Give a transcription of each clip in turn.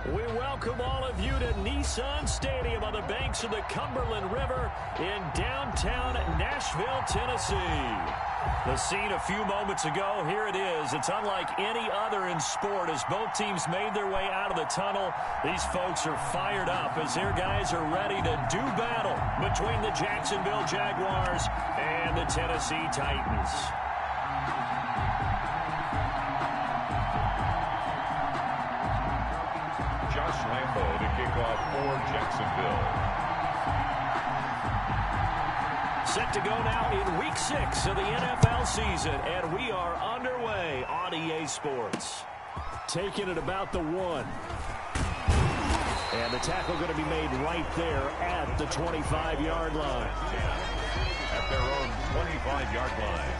We welcome all of you to Nissan Stadium on the banks of the Cumberland River in downtown Nashville, Tennessee. The scene a few moments ago, here it is. It's unlike any other in sport as both teams made their way out of the tunnel. These folks are fired up as their guys are ready to do battle between the Jacksonville Jaguars and the Tennessee Titans. Josh Lambo to kick off for Jacksonville. Set to go now in Week 6 of the NFL season, and we are underway on EA Sports. Taking it about the 1. And the tackle going to be made right there at the 25-yard line. At their own 25-yard line.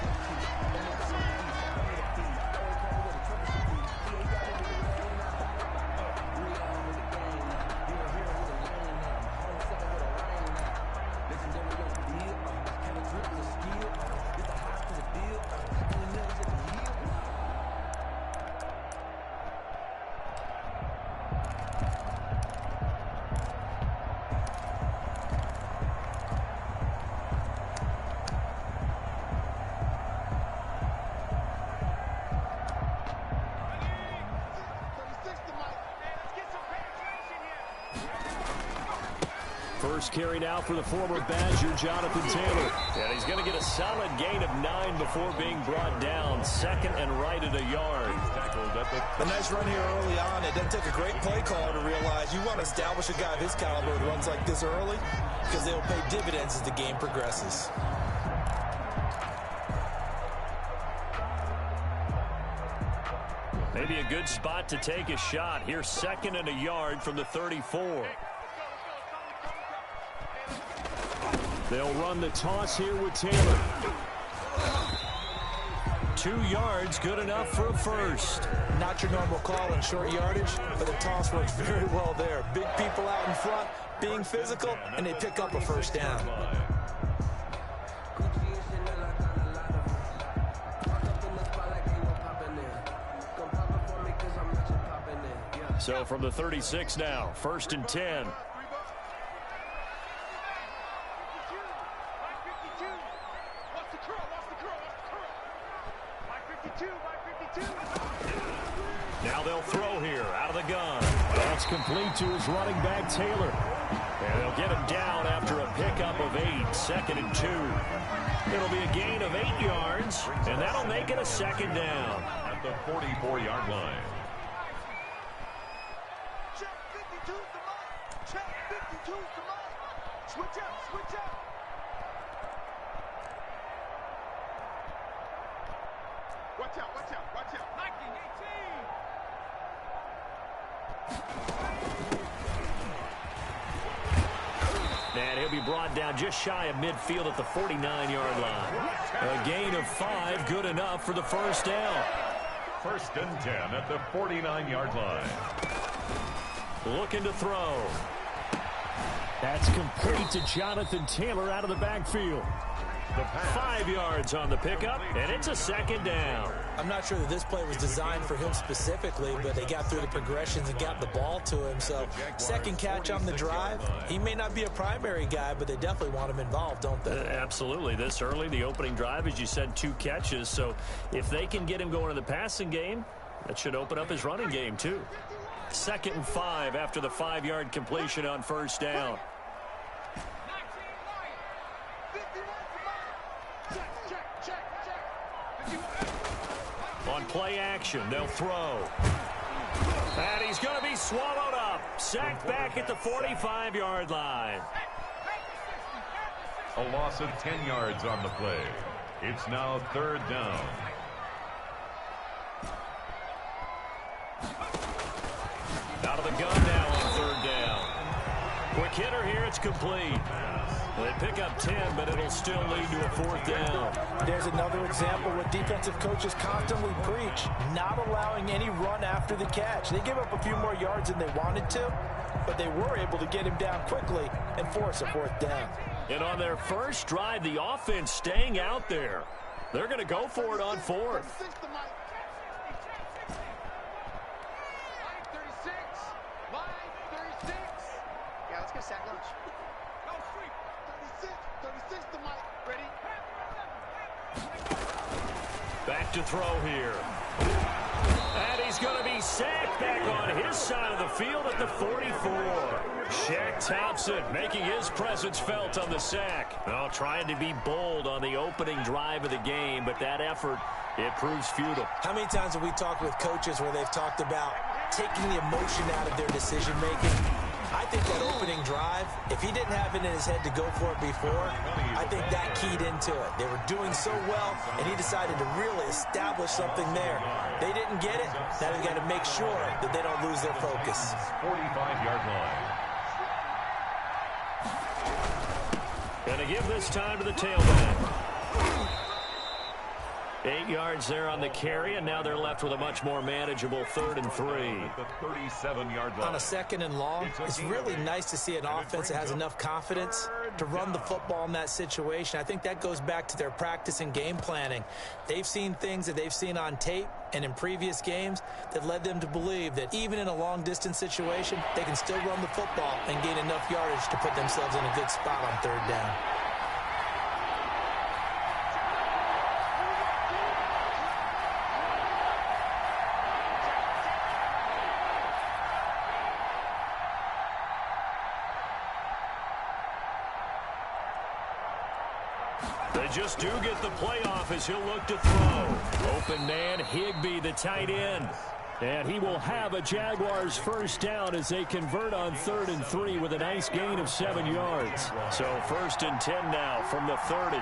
First carry now for the former Badger, Jonathan Taylor. And he's going to get a solid gain of 9 before being brought down. Second and right at a yard. A nice run here early on. It doesn't take a great play caller to realize you want to establish a guy of his caliber who runs like this early because they'll pay dividends as the game progresses. Maybe a good spot to take a shot. Here's second and a yard from the 34. They'll run the toss here with Taylor. 2 yards, good enough for a first. Not your normal call in short yardage, but the toss works very well there. Big people out in front, being physical, and they pick up a first down. So from the 36 now, first and 10. Now they'll throw here out of the gun. That's complete to his running back, Taylor. And they'll get him down after a pickup of 8, second and 2. It'll be a gain of 8 yards, and that'll make it a second down. At the 44-yard line. Check 52's the mic. Check 52's the mic. Switch out, switch out. Watch out, watch out, watch out. 1918. And he'll be brought down just shy of midfield at the 49-yard line. A gain of 5, good enough for the first down. First and 10 at the 49-yard line. Looking to throw. That's complete to Jonathan Taylor out of the backfield. 5 yards on the pickup, and it's a second down. I'm not sure that this play was designed for him specifically, but they got through the progressions and got the ball to him. So second catch on the drive. He may not be a primary guy, but they definitely want him involved, don't they? Absolutely. This early, the opening drive, as you said, 2 catches. So if they can get him going in the passing game, that should open up his running game too. Second and 5 after the 5-yard completion on first down. On play action, they'll throw. And he's going to be swallowed up. Sacked back at the 45-yard line. A loss of 10 yards on the play. It's now third down. Out of the gun now on third down. Quick hitter here, it's complete. They pick up 10, but it'll still lead to a fourth down. There's another example what defensive coaches constantly preach, not allowing any run after the catch. They gave up a few more yards than they wanted to, but they were able to get him down quickly and force a fourth down. And on their first drive, the offense staying out there. They're going to go for it on fourth. Yeah, let's get sack lunch. 36 to Mike. Ready? Back to throw here. And he's going to be sacked back on his side of the field at the 44. Shaq Thompson making his presence felt on the sack. Well, trying to be bold on the opening drive of the game, but that effort, it proves futile. How many times have we talked with coaches where they've talked about taking the emotion out of their decision-making? I think that opening drive, if he didn't have it in his head to go for it before, I think that keyed into it. They were doing so well, and he decided to really establish something there. They didn't get it. Now they've got to make sure that they don't lose their focus. 45-yard line. Going to give this time to the tailback. 8 yards there on the carry, and now they're left with a much more manageable 3rd and 3. The 37-yard line. On a 2nd and long, it's really nice to see an offense that has enough confidence to run the football in that situation. I think that goes back to their practice and game planning. They've seen things that they've seen on tape and in previous games that led them to believe that even in a long-distance situation, they can still run the football and gain enough yardage to put themselves in a good spot on 3rd down. They just do get the playoff as he'll look to throw. Open man, Higbee, the tight end. And he will have a Jaguars 1st down as they convert on 3rd and 3 with a nice gain of 7 yards. So 1st and 10 now from the 30.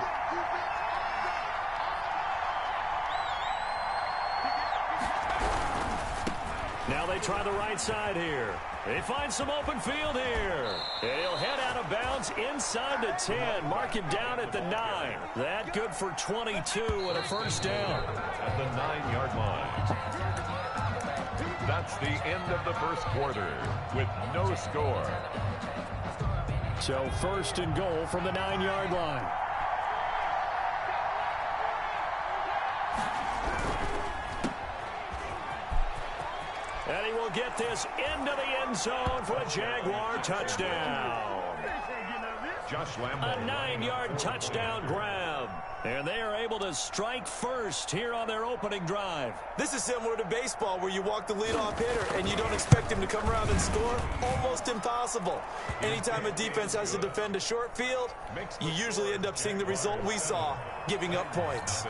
Now they try the right side here. They find some open field here. And he'll head out of bounds inside the 10. Mark him down at the 9. That good for 22 and a 1st down. At the 9-yard line. That's the end of the 1st quarter with no score. So 1st and goal from the 9-yard line. And he will get this into the end zone for a Jaguar touchdown. Josh Lambo. A 9-yard touchdown grab. And they are able to strike first here on their opening drive. This is similar to baseball where you walk the leadoff hitter and you don't expect him to come around and score. Almost impossible. Anytime a defense has to defend a short field, you usually end up seeing the result we saw, giving up points.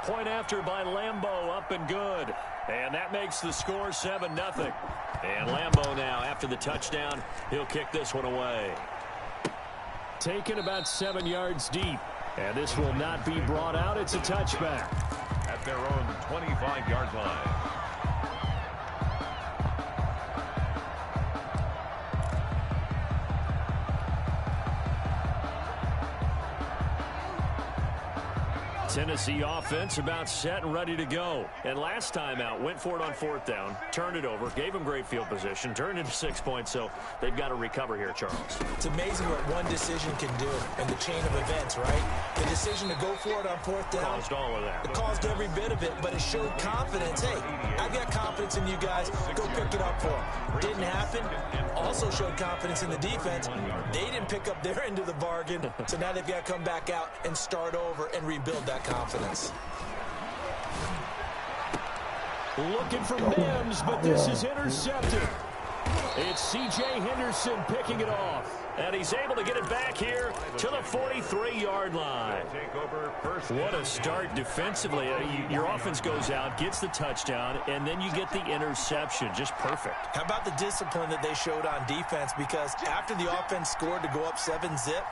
Point after by Lambo, up and good. And that makes the score 7-0. And Lambo now, after the touchdown, he'll kick this one away. Taken about 7 yards deep. And this will not be brought out. It's a touchback. At their own 25-yard line. Tennessee offense about set and ready to go. And last time out, went for it on 4th down, turned it over, gave them great field position, turned into 6 points, so they've got to recover here, Charles. It's amazing what one decision can do in the chain of events, right? The decision to go for it on 4th down Caused all of that. It caused every bit of it, but it showed confidence. Hey, I've got confidence in you guys. Go pick it up for them. Didn't happen. Also showed confidence in the defense. They didn't pick up their end of the bargain, so now they've got to come back out and start over and rebuild that confidence. Looking for Mims, but this is intercepted. It's C.J. Henderson picking it off. And he's able to get it back here to the 43-yard line. What a start defensively. Your offense goes out, gets the touchdown, and then you get the interception. Just perfect. How about the discipline that they showed on defense? Because after the offense scored to go up 7-zip,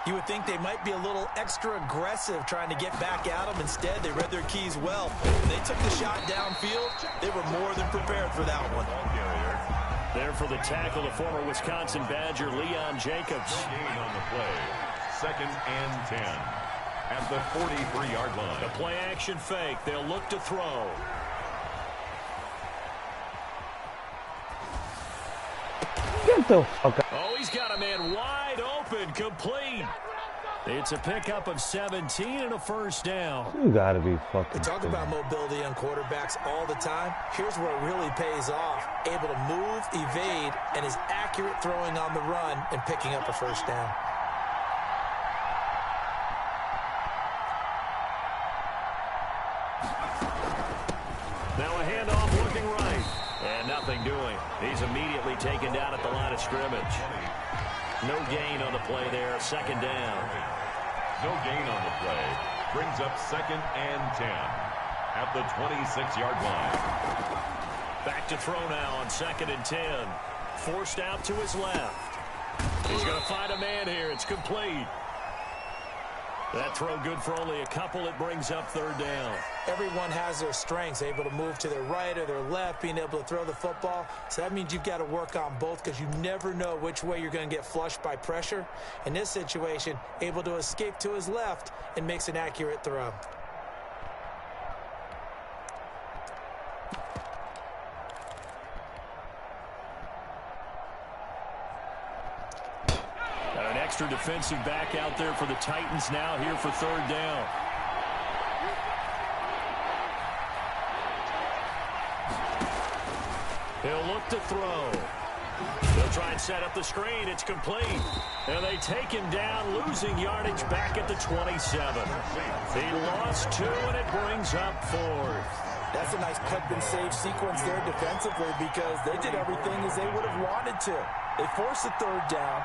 you would think they might be a little extra aggressive trying to get back at them. Instead, they read their keys well. When they took the shot downfield, they were more than prepared for that one. There for the tackle, the former Wisconsin Badger, Leon Jacobs. Gain on the play. 2nd and 10. At the 43-yard line. The play action fake. They'll look to throw. Get the fuck up. Oh, he's got a man wide open, complete. It's a pickup of 17 and a 1st down. You gotta be fucking. We talk about mobility on quarterbacks all the time. Here's where it really pays off. able to move, evade, and is accurate throwing on the run and picking up a first down. Now a handoff looking right. And nothing doing. He's immediately taken down at the line of scrimmage. No gain on the play there. Second down. No gain on the play. Brings up 2nd and 10 at the 26-yard line. Back to throw now on 2nd and 10. Forced out to his left. He's going to find a man here. It's complete. That throw good for only a couple. It brings up 3rd down. Everyone has their strengths, able to move to their right or their left, being able to throw the football. So that means you've got to work on both because you never know which way you're going to get flushed by pressure. In this situation, able to escape to his left and makes an accurate throw. Extra defensive back out there for the Titans now here for 3rd down. He'll look to throw. They'll try and set up the screen. It's complete. And they take him down, losing yardage back at the 27. He lost 2, and it brings up 4th. That's a nice cut and save sequence there defensively because they did everything as they would have wanted to. They forced the 3rd down.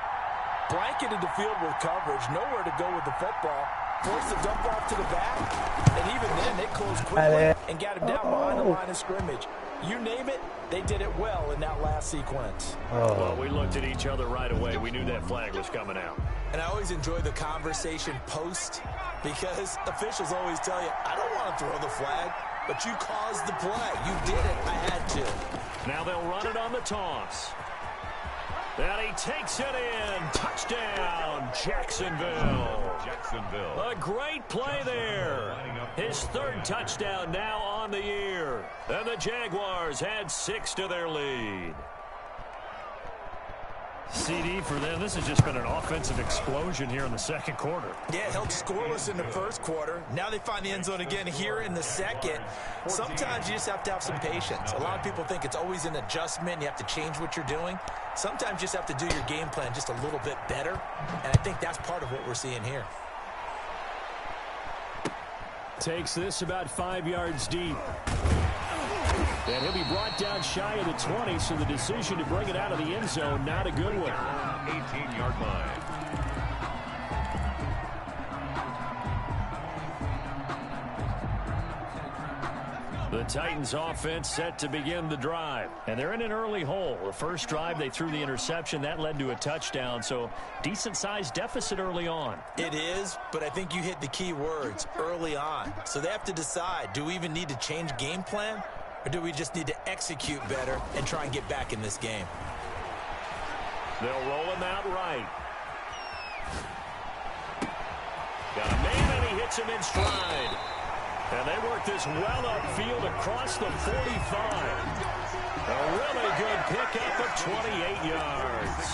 Blanketed the field with coverage, nowhere to go with the football, forced the dump off to the back, and even then they closed quickly and got him down behind the line of scrimmage. You name it, they did it well in that last sequence. Well, we looked at each other right away. We knew that flag was coming out. And I always enjoy the conversation post because officials always tell you, I don't want to throw the flag, but you caused the play. You did it. I had to. Now they'll run it on the toss. And he takes it in. Touchdown, Jacksonville. A great play there. His 3rd touchdown now on the year. And the Jaguars had 6 to their lead. CD for them. This has just been an offensive explosion here in the 2nd quarter. Yeah, held scoreless in the 1st quarter. Now they find the end zone again here in the 2nd. Sometimes you just have to have some patience. A lot of people think it's always an adjustment. You have to change what you're doing. Sometimes you just have to do your game plan just a little bit better. And I think that's part of what we're seeing here. Takes this about 5 yards deep. And he'll be brought down shy of the 20, so the decision to bring it out of the end zone, not a good one. 18-yard line. The Titans offense set to begin the drive. And they're in an early hole. The first drive, they threw the interception. That led to a touchdown, so decent-sized deficit early on. It is, but I think you hit the key words, early on. So they have to decide, do we even need to change game plan? Or do we just need to execute better and try and get back in this game? They'll roll him out right. Got a man, and he hits him in stride. And they work this well upfield across the 45. A really good pickup of 28 yards.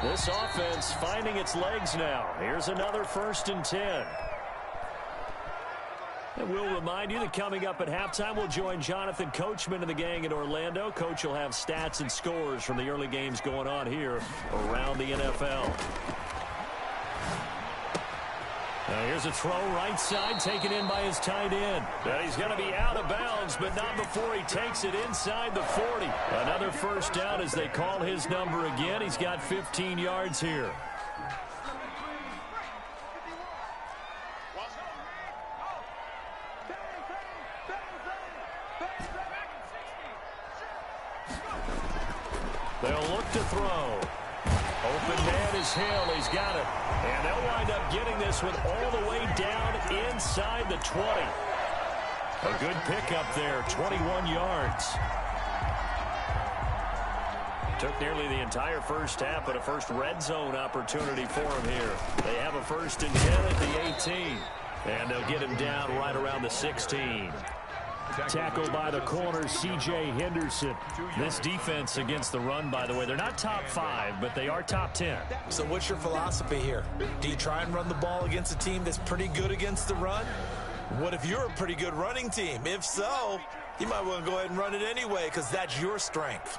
This offense finding its legs now. Here's another 1st and 10. And we'll remind you that coming up at halftime, we'll join Jonathan Coachman and the gang in Orlando. Coach will have stats and scores from the early games going on here around the NFL. Now here's a throw right side taken in by his tight end. And he's going to be out of bounds, but not before he takes it inside the 40. Another 1st down as they call his number again. He's got 15 yards here. They'll look to throw. Open man is Hill. He's got it. And they'll wind up getting this one all the way down inside the 20. A good pickup there, 21 yards. Took nearly the entire first half, but a first red zone opportunity for him here. They have a 1st and 10 at the 18. And they'll get him down right around the 16. Tackled by the corner, C.J. Henderson. This defense against the run, by the way, they're not top 5, but they are top 10. So what's your philosophy here? Do you try and run the ball against a team that's pretty good against the run? What if you're a pretty good running team? If so, you might want to go ahead and run it anyway because that's your strength.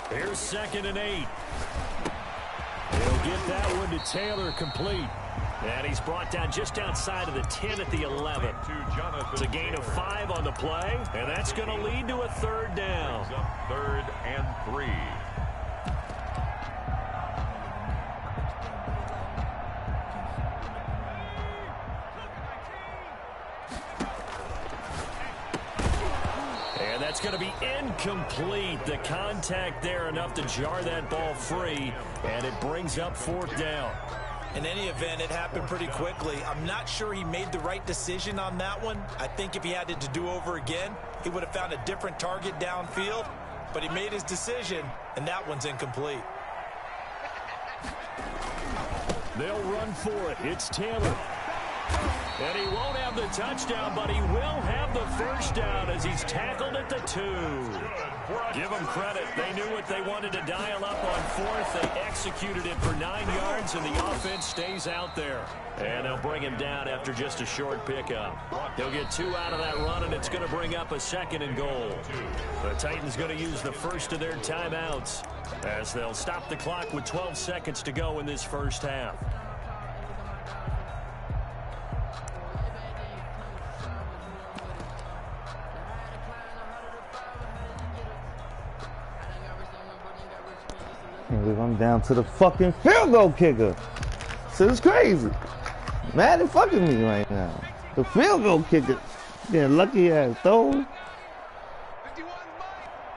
Here's 2nd and 8. He'll get that one to Taylor complete. And he's brought down just outside of the 10 at the 11. It's a gain of 5 on the play, and that's going to lead to a 3rd down. 3rd and 3. And that's going to be incomplete. The contact there enough to jar that ball free, and it brings up 4th down. In any event, it happened pretty quickly. I'm not sure he made the right decision on that one. I think if he had it to do over again, he would have found a different target downfield. But he made his decision, and that one's incomplete. They'll run for it. It's Taylor. And he won't have the touchdown, but he will have the 1st down as he's tackled at the 2. Give them credit. They knew what they wanted to dial up on 4th. They executed it for 9 yards, and the offense stays out there. And they'll bring him down after just a short pickup. He'll get 2 out of that run, and it's going to bring up a 2nd and goal. The Titans going to use the first of their timeouts as they'll stop the clock with 12 seconds to go in this first half. I'm down to the fucking field goal kicker. So it's crazy. Mad and fucking me right now. The field goal kicker. Yeah, lucky ass throw. 51,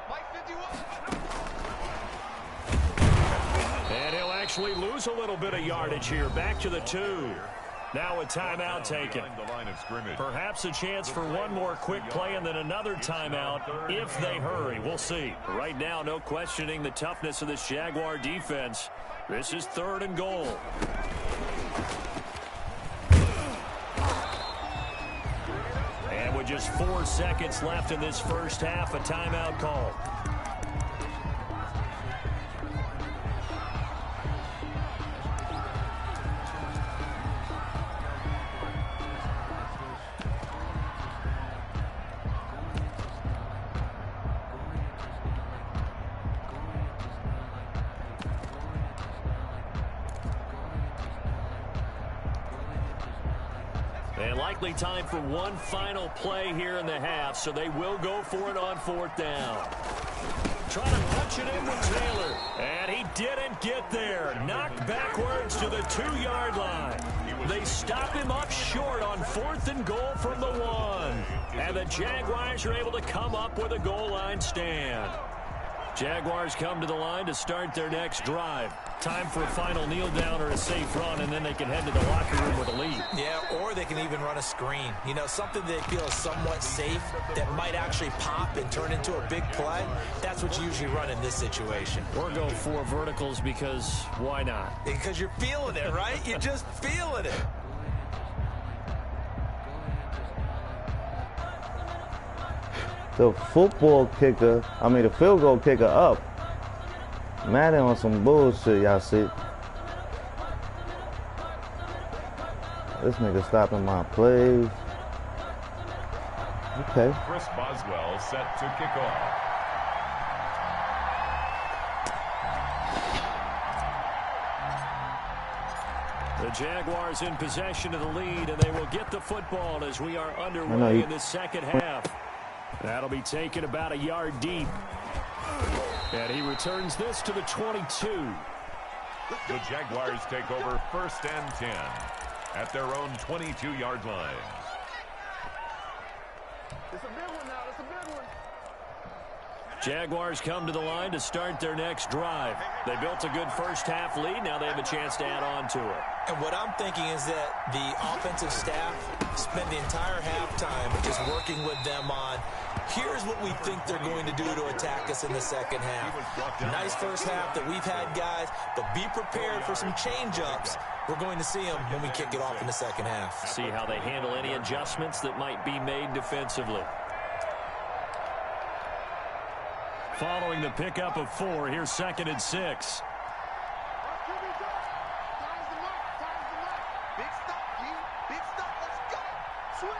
Mike 51. And he'll actually lose a little bit of yardage here. Back to the 2. Now a timeout taken. Perhaps a chance for one more quick play and then another timeout if they hurry. We'll see. Right now, no questioning the toughness of this Jaguar defense. This is 3rd and goal. And with just 4 seconds left in this first half, a timeout call. And likely time for one final play here in the half, so they will go for it on 4th down. Trying to punch it in with Taylor, and he didn't get there. Knocked backwards to the 2-yard line. They stop him up short on 4th and goal from the 1. And the Jaguars are able to come up with a goal line stand. Jaguars come to the line to start their next drive. Time for a final kneel down or a safe run, and then they can head to the locker room with a lead. Yeah, or they can even run a screen. You know, something they feel is somewhat safe that might actually pop and turn into a big play. That's what you usually run in this situation. Or go 4 verticals because why not? Because you're feeling it, right? You're just feeling it. The football kicker, the field goal kicker up. Madden on some bullshit, y'all see. This nigga stopping my plays. Okay. Chris Boswell set to kick off. The Jaguars in possession of the lead, and they will get the football as we are underway in the second half. That'll be taken about a yard deep. And he returns this to the 22. The Jaguars take over 1st and 10 at their own 22-yard line. It's a big one now. It's a big one. Jaguars come to the line to start their next drive. They built a good first half lead. Now they have a chance to add on to it. And what I'm thinking is that the offensive staff spend the entire halftime just working with them on, here's what we think they're going to do to attack us in the second half. Nice first half that we've had, guys, but be prepared for some change-ups. We're going to see them when we kick it off in the second half. See how they handle any adjustments that might be made defensively. Following the pickup of 4, here's 2nd and 6. Switch.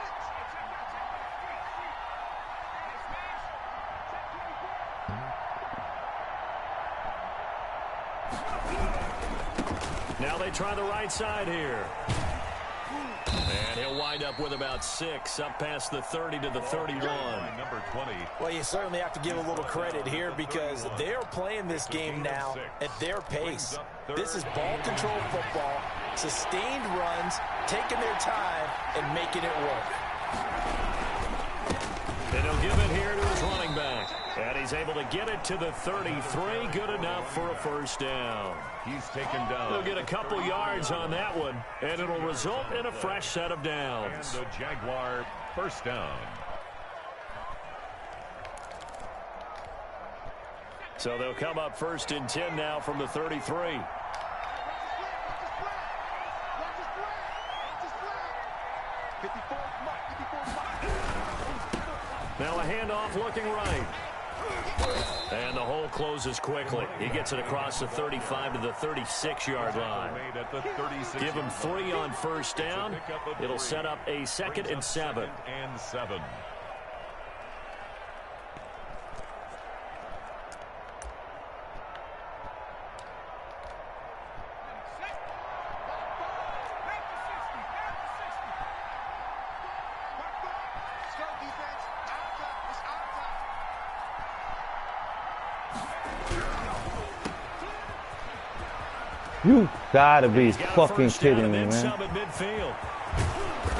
Now they try the right side here. And he'll wind up with about 6, up past the 30 to the 31. Number 20. Well, you certainly have to give a little credit here because they're playing this game now at their pace. This is ball control football, sustained runs, taking their time, and making it work. And he'll give it here to his running back. And he's able to get it to the 33. Good enough for a first down. He's taken down. They'll get a couple yards on that one, and it'll result in a fresh set of downs. And the Jaguar first down. So they'll come up 1st and 10 now from the 33. Now a handoff looking right. And the hole closes quickly. He gets it across the 35 to the 36-yard line. Give him 3 on first down. It'll set up a 2nd and 7. You gotta be fucking kidding me, man.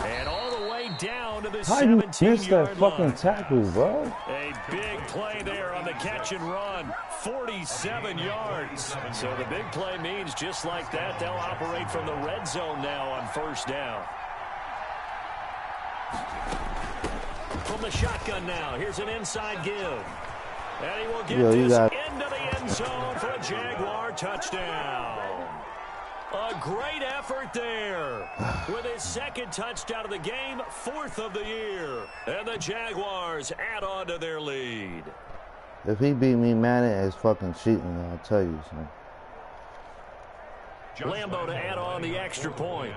And all the way down to the How you missed that 17-yard fucking line. tackle, bro? A big play there on the catch and run. 47 yards. So the big play means just like that, they'll operate from the red zone now on first down. From the shotgun now, here's an inside give. And he will get this into the end zone for a Jaguar touchdown. A great effort there with his 2nd touchdown of the game, 4th of the year. And the Jaguars add on to their lead. If he beat me, Madden is fucking cheating, I'll tell you, son. Lambo to add on the extra point.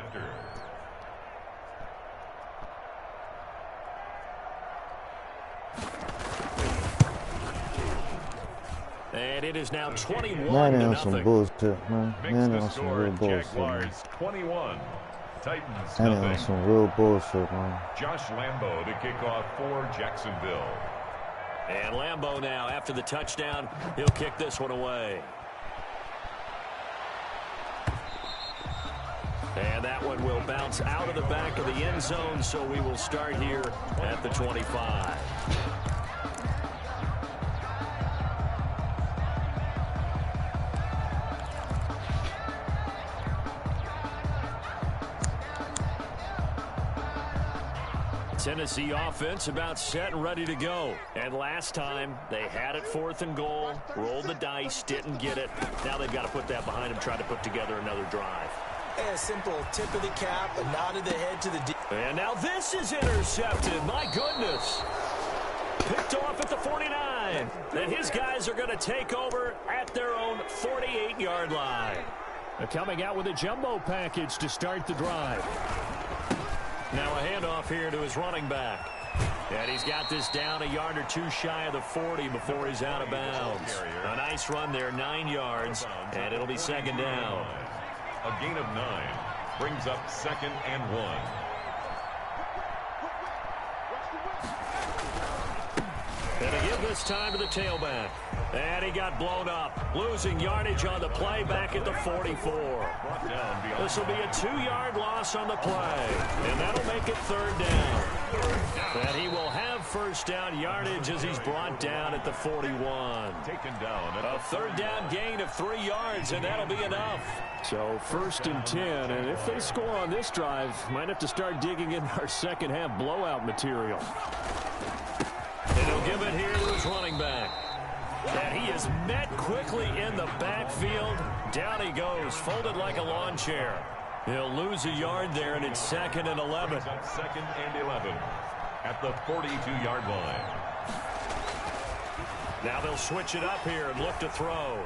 And it is now 21 Man, to on nothing. some bullshit, man. Man, on some real bullshit, man. Jaguars 21. Titans Man, on nothing. some real bullshit, man. Josh Lambo to kick off for Jacksonville. And Lambo now, after the touchdown, he'll kick this one away. And that one will bounce out of the back of the end zone, so we will start here at the 25. Tennessee offense about set and ready to go. And last time, they had it 4th and goal, rolled the dice, didn't get it. Now they've got to put that behind them, try to put together another drive. A simple tip of the cap, a nod of the head to the D. And now this is intercepted. My goodness. Picked off at the 49. And his guys are going to take over at their own 48-yard line. They're coming out with a jumbo package to start the drive. Now a handoff here to his running back. And he's got this down a yard or 2 shy of the 40 before he's out of bounds. A nice run there, 9 yards, and it'll be 2nd down. A gain of 9 brings up 2nd and 1. And to give this time to the tailback. And he got blown up. Losing yardage on the play back at the 44. This will be a 2-yard loss on the play. And that'll make it 3rd down. And he will have first down yardage as he's brought down at the 41. Taken down. A 3rd down gain of 3 yards, and that'll be enough. So 1st and 10, and if they score on this drive, might have to start digging in our second half blowout material. And he'll give it here to his running back. And he is met quickly in the backfield. Down he goes, folded like a lawn chair. He'll lose a yard there, and it's 2nd and 11. 2nd and 11 at the 42-yard line. Now they'll switch it up here and look to throw.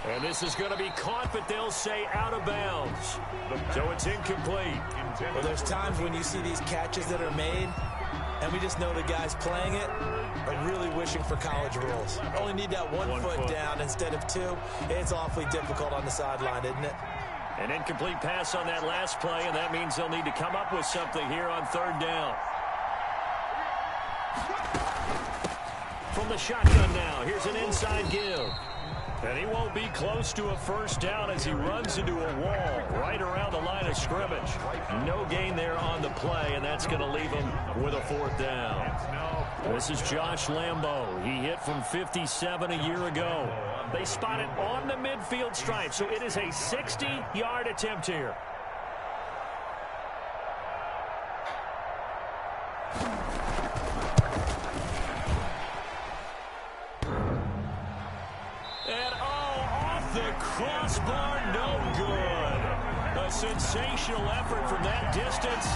And this is going to be caught, but they'll say out of bounds. So it's incomplete. Well, there's times when you see these catches that are made, and we just know the guys playing it are really wishing for college rules. Only need that one foot down instead of two. It's awfully difficult on the sideline, isn't it? An incomplete pass on that last play, and that means they'll need to come up with something here on third down. From the shotgun now, here's an inside give. And he won't be close to a first down as he runs into a wall right around the line of scrimmage. No gain there on the play, and that's going to leave him with a fourth down. This is Josh Lambo. He hit from 57 a year ago. They spot it on the midfield stripe, so it is a 60-yard attempt here. Crossbar, no good. A sensational effort from that distance,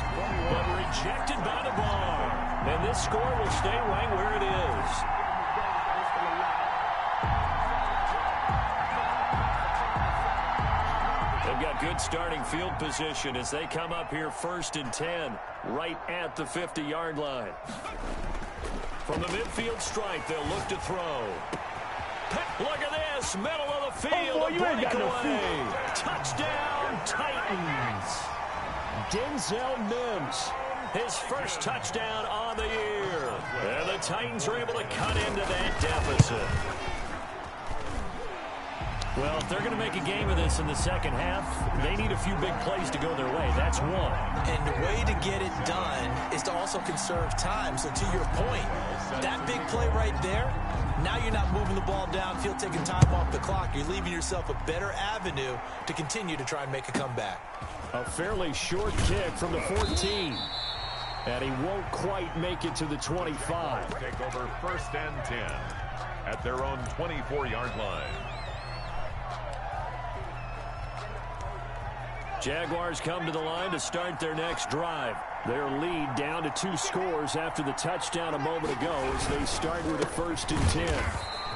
but rejected by the bar. And this score will stay right where it is. They've got good starting field position as they come up here 1st and 10, right at the 50-yard line. From the midfield stripe, they'll look to throw. Look at this, middle of the field, a breakaway. Touchdown, Titans. Denzel Mims, his first touchdown on the year. And the Titans are able to cut into that deficit. Well, if they're going to make a game of this in the second half, they need a few big plays to go their way. That's one. And the way to get it done is to also conserve time. So to your point, that big play right there, now you're not moving the ball downfield, taking time off the clock. You're leaving yourself a better avenue to continue to try and make a comeback. A fairly short kick from the 14. And he won't quite make it to the 25. Take over 1st and 10 at their own 24-yard line. Jaguars come to the line to start their next drive. Their lead down to 2 scores after the touchdown a moment ago as they start with a 1st and 10.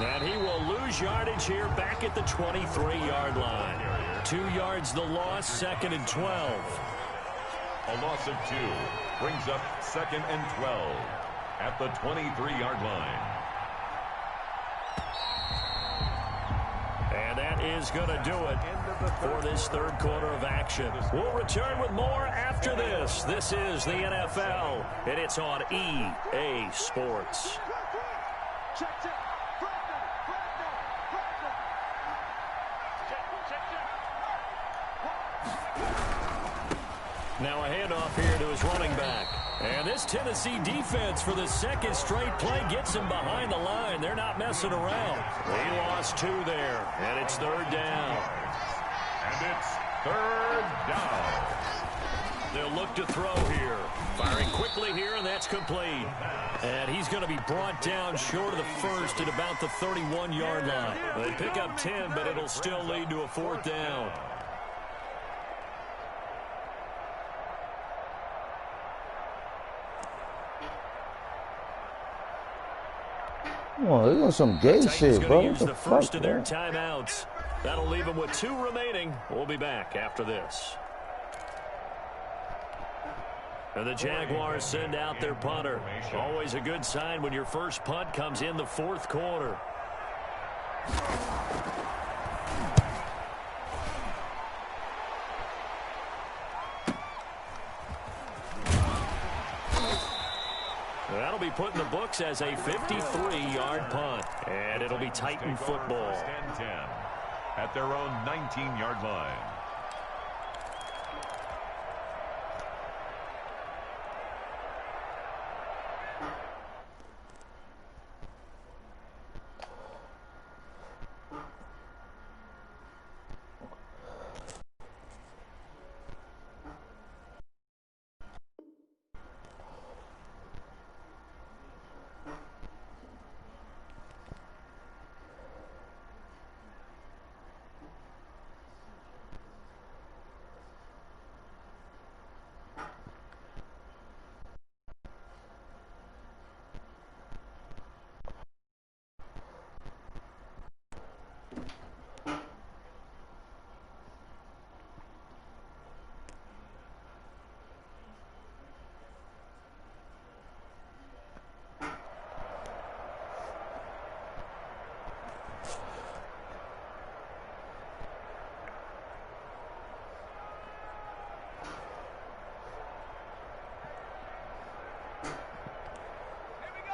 And he will lose yardage here back at the 23-yard line. 2 yards the loss, 2nd and 12. A loss of 2 brings up 2nd and 12 at the 23-yard line. And that is going to do it for this third quarter of action. We'll return with more after this. This is the NFL, and it's on EA Sports. Now a handoff here to his running back. And this Tennessee defense for the second straight play gets him behind the line. They're not messing around. They lost 2 there, and it's 3rd down. And it's 3rd down. They'll look to throw here. Firing quickly here, and that's complete. And he's going to be brought down short of the first at about the 31-yard line. They pick up 10, but it'll still lead to a 4th down. Oh, this is some gay shit, bro. Use the first of their timeouts. That'll leave them with 2 remaining. We'll be back after this. And the Jaguars send out their punter. Always a good sign when your first punt comes in the 4th quarter. That'll be put in the books as a 53-yard punt. And it'll be Titan football. 10 at their own 19-yard line.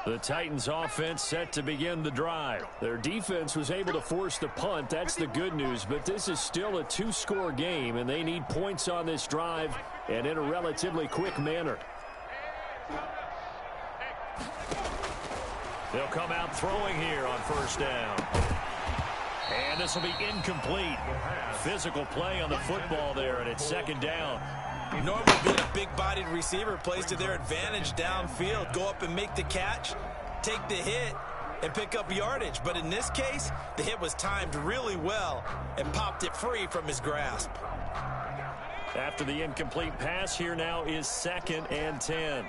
The Titans offense set to begin the drive. Their defense was able to force the punt. That's the good news, but this is still a two-score game, and they need points on this drive and in a relatively quick manner. They'll come out throwing here on first down. And this will be incomplete. Physical play on the football there, and it's second down. Normally being a big-bodied receiver plays to their advantage downfield. Go up and make the catch, take the hit, and pick up yardage. But in this case, the hit was timed really well and popped it free from his grasp. After the incomplete pass, here now is 2nd and 10.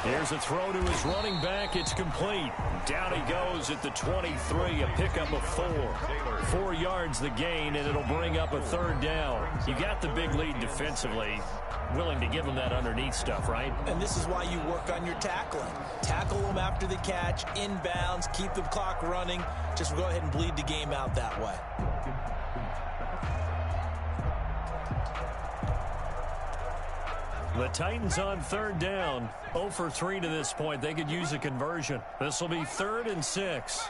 Here's a throw to his running back. It's complete. Down he goes at the 23, a pickup of 4. 4 yards the gain, and it'll bring up a third down. You got the big lead defensively. Willing to give him that underneath stuff, right? And this is why you work on your tackling. Tackle them after the catch, inbounds, keep the clock running. Just go ahead and bleed the game out that way. The Titans on third down. 0 for 3 to this point. They could use a conversion. This will be 3rd and 6.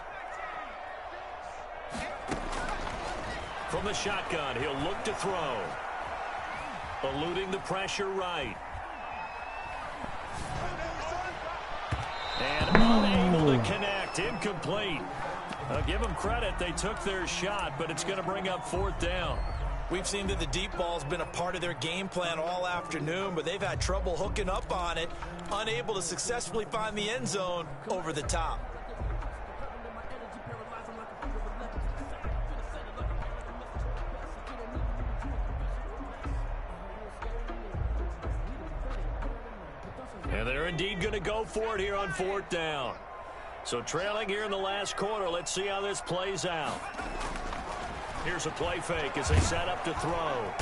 From the shotgun, he'll look to throw. Eluding the pressure right. And unable to connect. Incomplete. Give them credit. They took their shot, but it's going to bring up 4th down. We've seen that the deep ball's been a part of their game plan all afternoon, but they've had trouble hooking up on it, unable to successfully find the end zone over the top. And they're indeed going to go for it here on 4th down. So trailing here in the last quarter, let's see how this plays out. Here's a play fake as they set up to throw.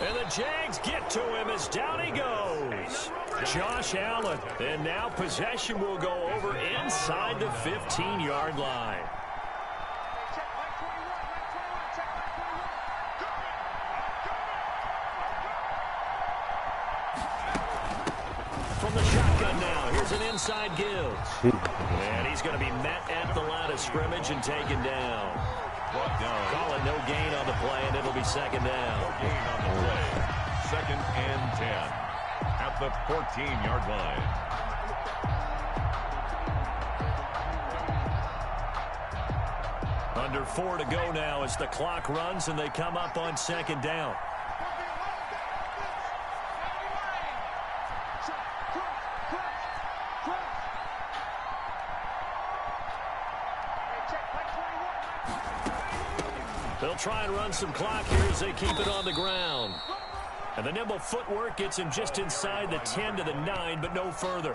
And the Jags get to him as down he goes. Josh Allen. And now possession will go over inside the 15-yard line. From the shotgun now, here's an inside give. And he's going to be met at the line of scrimmage and taken down. Call it no gain on the play, and it'll be 2nd down. No gain on the play. 2nd and 10 at the 14-yard line. Under 4 to go now as the clock runs, and they come up on 2nd down. They'll try and run some clock here as they keep it on the ground. And the nimble footwork gets him just inside the 10 to the 9, but no further.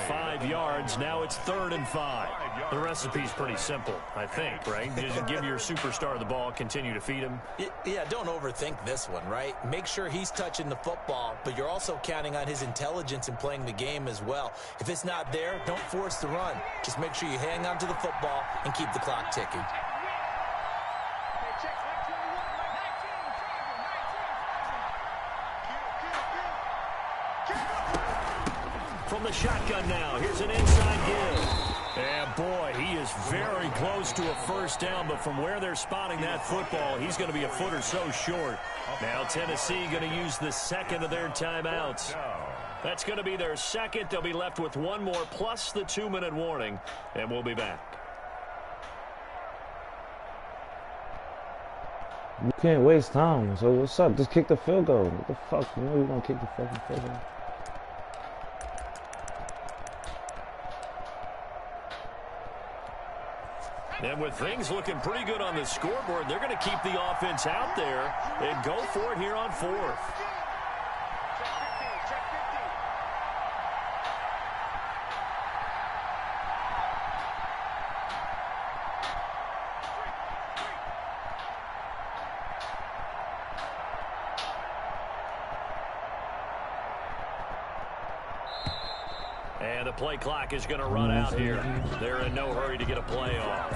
5 yards. Now it's 3rd and 5. The recipe's pretty simple, I think, right? Just give your superstar the ball, continue to feed him. Yeah, don't overthink this one, right? Make sure he's touching the football, but you're also counting on his intelligence in playing the game as well. If it's not there, don't force the run. Just make sure you hang on to the football and keep the clock ticking. From the shotgun now, here's an inside give. And boy, he is very close to a first down, but from where they're spotting that football, he's going to be a foot or so short. Now Tennessee going to use the 2nd of their timeouts. That's going to be their 2nd. They'll be left with 1 more plus the 2-minute warning, and we'll be back. You can't waste time. So what's up? Just kick the field goal. What the fuck? You know you're going to kick the fucking field goal. And with things looking pretty good on the scoreboard, they're going to keep the offense out there and go for it here on 4th. And the play clock is going to run out here. They're in no hurry to get a play off.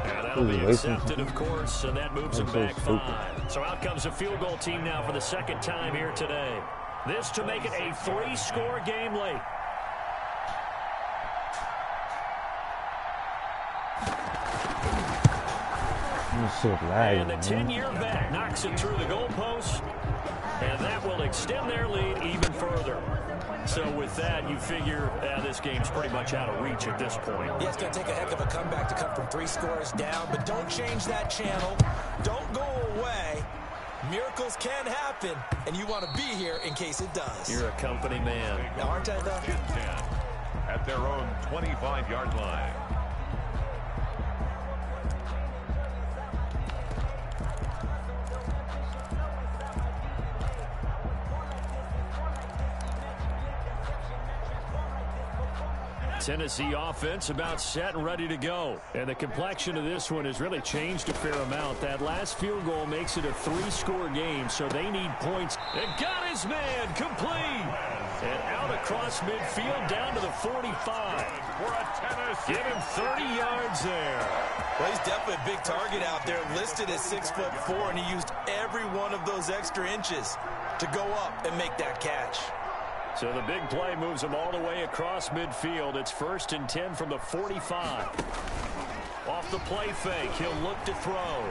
And that'll be accepted, of course, and that moves them back 5. So out comes a field goal team now for the second time here today. This to make it a 3-score game late. And the 10-year vet knocks it through the goalpost, and that will extend their lead even further. So with that, you figure this game's pretty much out of reach at this point. Yeah, it's going to take a heck of a comeback to come from 3 scores down, but don't change that channel. Don't go away. Miracles can happen, and you want to be here in case it does. You're a company man. Now, aren't I, though? 10 at their own 25-yard line. Tennessee offense about set and ready to go. And the complexion of this one has really changed a fair amount. That last field goal makes it a 3-score game, so they need points. And got his man complete. And out across midfield down to the 45. Give him 30 yards there. Well, he's definitely a big target out there, listed at 6'4", and he used every one of those extra inches to go up and make that catch. So the big play moves him all the way across midfield. It's 1st and 10 from the 45. Off the play fake, he'll look to throw.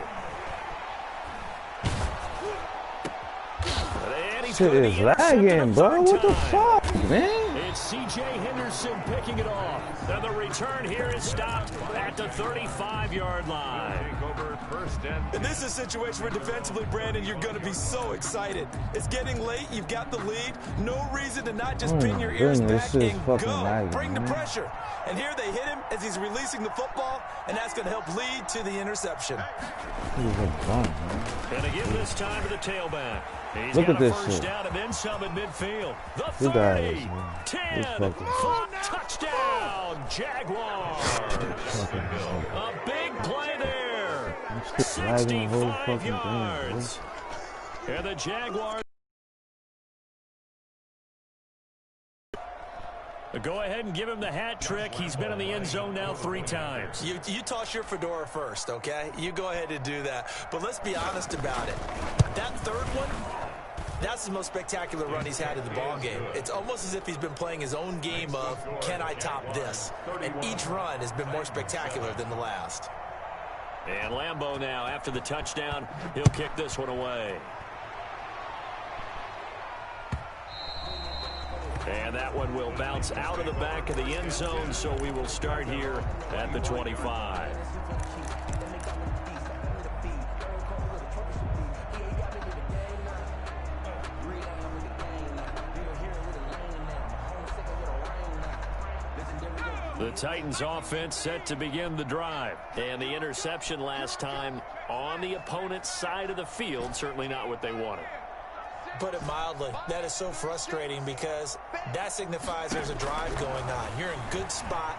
Shit is lagging, bro. What the fuck, man? It's C.J. Henderson picking it off. And the return here is stopped at the 35-yard line. And this is a situation where defensively, Brandon, you're going to be so excited. It's getting late. You've got the lead. No reason to not just pin your ears back and go. Lagging, bring the pressure. And here they hit him as he's releasing the football, and that's going to help lead to the interception. And again this time to the tailback. He's Look got at a this first shit. down and then some at midfield. The 30, guys, 10, 5, touchdown, Jaguars. A big play there. 65 yards. And the Jaguars. Go ahead and give him the hat trick. He's been in the end zone now 3 times. You toss your fedora first, okay? You go ahead and do that. But let's be honest about it. That third one, that's the most spectacular run he's had in the ball game. It's almost as if he's been playing his own game of, can I top this? And each run has been more spectacular than the last. And Lambeau now, after the touchdown, he'll kick this one away. And that one will bounce out of the back of the end zone, so we will start here at the 25. The Titans offense set to begin the drive. And the interception last time on the opponent's side of the field, certainly not what they wanted. Put it mildly, that is so frustrating because that signifies there's a drive going on. You're in good spot,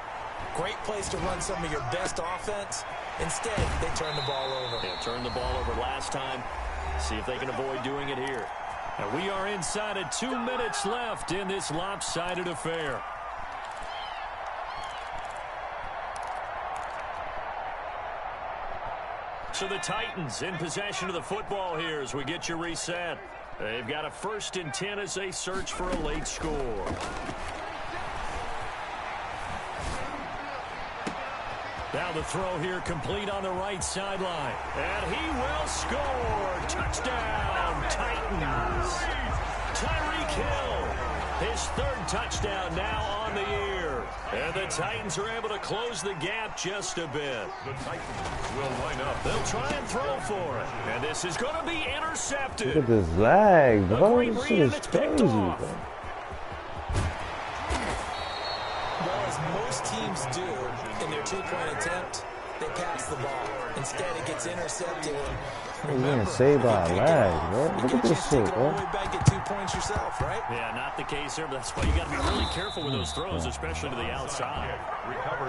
great place to run some of your best offense. Instead, they turn the ball over. Yeah, turned the ball over last time. See if they can avoid doing it here. And we are inside of 2 minutes left in this lopsided affair. So the Titans in possession of the football here as we get you reset. They've got a 1st and 10 as they search for a late score. Now the throw here complete on the right sideline. And he will score. Touchdown, Titans. Tyreek Hill, his 3rd touchdown now on the year. And the Titans are able to close the gap just a bit. The Titans will line up. They'll try and throw for it. And this is going to be intercepted. Look at this lag, bro. This shit is crazy, bro. Well, as most teams do in their 2-point attempt, they pass the ball. Instead, it gets intercepted. You're getting saved by a lag, bro. Look at this shit, bro. Back at 2 points yourself, right? Yeah, not the case there, but that's why you got to be really careful with those throws, especially to the outside.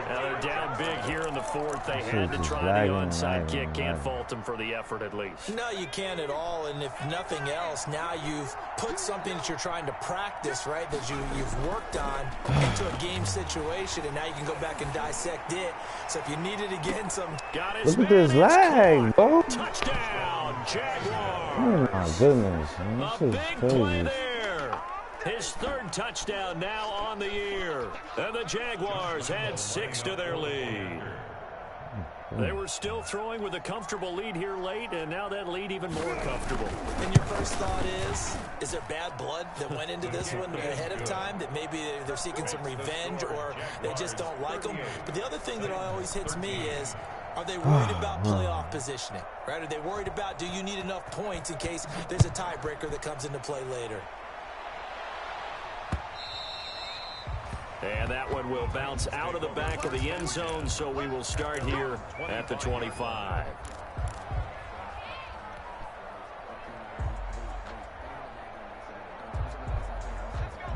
Now they're down big here in the fourth. They had to try the onside kick. Can't fault them for the effort at least. No, you can't at all. And if nothing else, now you've put something that you're trying to practice, right, that you've worked on into a game situation, and now you can go back and dissect it. So if you need it again, look at this lag, bro. Touchdown, Jaguars. Oh my goodness, man. A This big is play crazy. there. His third touchdown now on the year. And the Jaguars had 6 to their lead. They were still throwing with a comfortable lead here late, and now that lead even more comfortable. And your first thought is there bad blood that went into this one ahead of time, that maybe they're seeking some revenge or they just don't like them? But the other thing that always hits me is, are they worried about playoff positioning, right? Are they worried about, do you need enough points in case there's a tiebreaker that comes into play later? And that one will bounce out of the back of the end zone, so we will start here at the 25.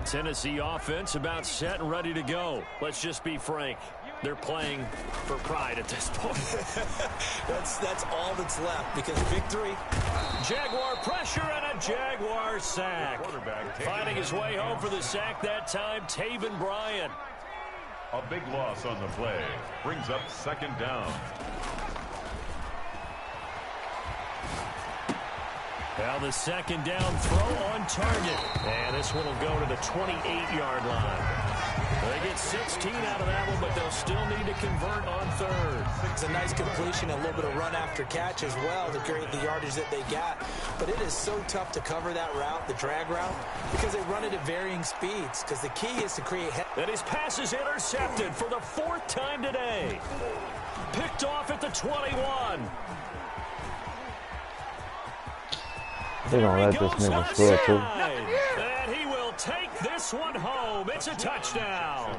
Tennessee offense about set and ready to go. Let's just be frank. They're playing for pride at this point. That's all that's left, because victory. Jaguar pressure and a Jaguar sack. Finding his way home for the sack that time, Taven Bryan. A big loss on the play. Brings up second down. Now the second down throw on target. And this one will go to the 28-yard line. They get 16 out of that one, but they'll still need to convert on third. It's a nice completion, a little bit of run after catch as well to create the yardage that they got. But it is so tough to cover that route, the drag route, because they run it at varying speeds. Because the key is to create... And his pass is intercepted for the 4th time today. Picked off at the 21. They don't let this nigga score, too. And he will take this one home. It's a touchdown.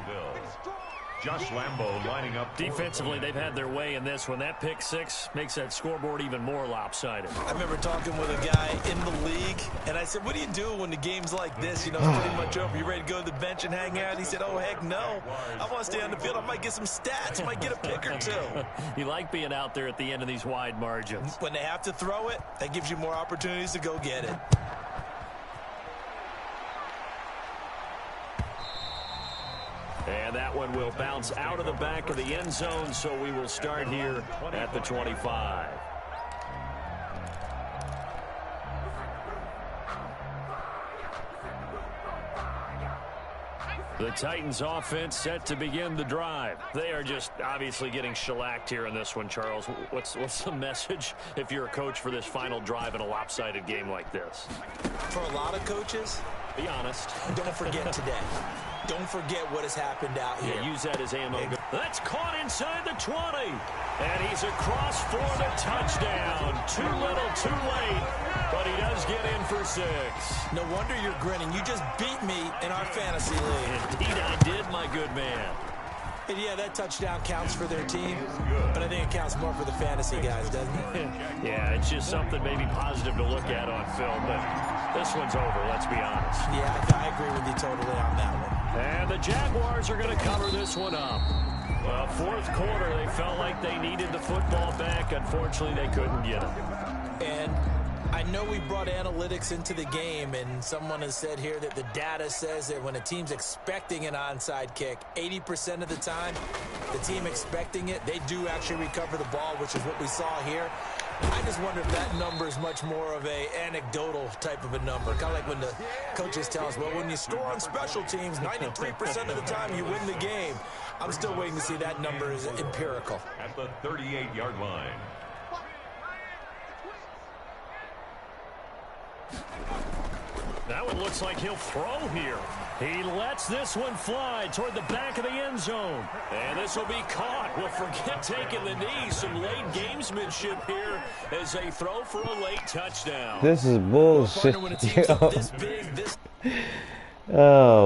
Josh Lambo lining up. Defensively, they've had their way in this one. That pick six makes that scoreboard even more lopsided. I remember talking with a guy in the league, and I said, what do you do when the game's like this? You know, it's pretty much over. You ready to go to the bench and hang out? He said, oh, heck no. I want to stay on the field. I might get some stats. I might get a pick or two. You like being out there at the end of these wide margins. When they have to throw it, that gives you more opportunities to go get it. And that one will bounce out of the back of the end zone, so we will start here at the 25. The Titans offense set to begin the drive. They are just obviously getting shellacked here in this one, Charles. What's the message if you're a coach for this final drive in a lopsided game like this? For a lot of coaches, be honest. Don't forget today. Don't forget what has happened out here. Yeah, use that as ammo. That's caught inside the 20. And he's across for the touchdown. Too little, too late. But he does get in for 6. No wonder you're grinning. You just beat me in our fantasy league. Indeed I did, my good man. And yeah, that touchdown counts for their team, but I think it counts more for the fantasy guys, doesn't it? Yeah, it's just something maybe positive to look at on film, but this one's over, let's be honest. Yeah, I agree with you totally on that one. And the Jaguars are going to cover this one up. Well, 4th quarter, they felt like they needed the football back. Unfortunately, they couldn't get it. And I know we brought analytics into the game, and someone has said here that the data says that when a team's expecting an onside kick, 80% of the time, the team expecting it, they do actually recover the ball, which is what we saw here. I just wonder if that number is much more of a anecdotal type of a number. Kind of like when the coaches tell us, well, when you score on special teams, 93% of the time you win the game. I'm still waiting to see that number is empirical. At the 38-yard line. That one looks like he'll throw here. He lets this one fly toward the back of the end zone. And this will be caught. We'll forget taking the knee. Some late gamesmanship here as they throw for a late touchdown. This is bullshit. Oh.